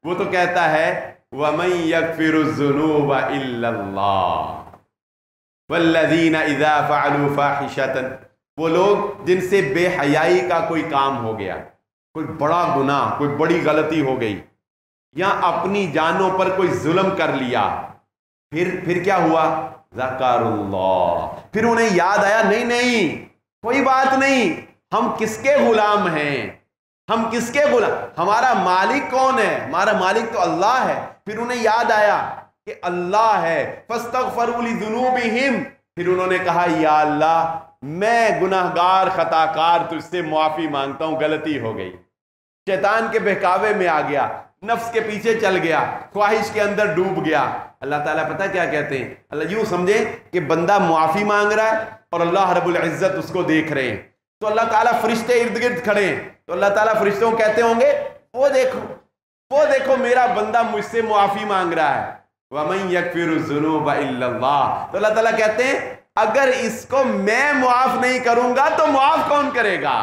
وہ تو کہتا ہے وَمَن يَغْفِرُ الذُّنُوبَ إِلَّا اللَّهُ وَالَّذِينَ إِذَا فَعَلُوا فَاحِشَةً، وہ لوگ جن سے بے حیائی کا کوئی کام ہو گیا، کوئی بڑا گناہ، کوئی بڑی غلطی ہو گئی، یا اپنی جانوں پر کوئی ظلم کر لیا، پھر کیا ہوا؟ ذکر اللہ، پھر انہیں یاد آیا نہیں نہیں کوئی بات نہیں، ہم کس کے غلام ہیں، ہم کس کے غلام، ہمارا مالک کون ہے؟ ہمارا مالک تو اللہ ہے۔ پھر انہیں یاد آیا کہ اللہ ہے، فاستغفروا لذنوبہم، پھر انہوں نے کہا یا اللہ میں گناہ گار خطا کار تجھ سے معافی مانگتا ہوں، غلطی ہو گئی، شیطان کے بہکاوے میں آ گیا، نفس کے پیچھے چل گیا، خواہش کے اندر ڈوب گیا۔ اللہ تعالیٰ پتہ کیا کہتے ہیں؟ اللہ یوں سمجھے کہ بندہ معافی مانگ رہا ہے اور اللہ رب العزت اس کو دیکھ رہے ہیں، تو اللہ تعالیٰ فرشتے ارد گرد کھڑے ہیں، تو اللہ تعالیٰ فرشتوں کو کہتے ہوں گے وہ دیکھو میرا بندہ مجھ سے معافی مانگ رہا ہے، وَمَن يَغْفِرُ الذُّنُوبَ إِلَّا اللَّهُ، تو اللہ تعالیٰ کہتے ہیں اگر اس کو میں معاف نہیں کروں گا تو معاف کون کرے گا؟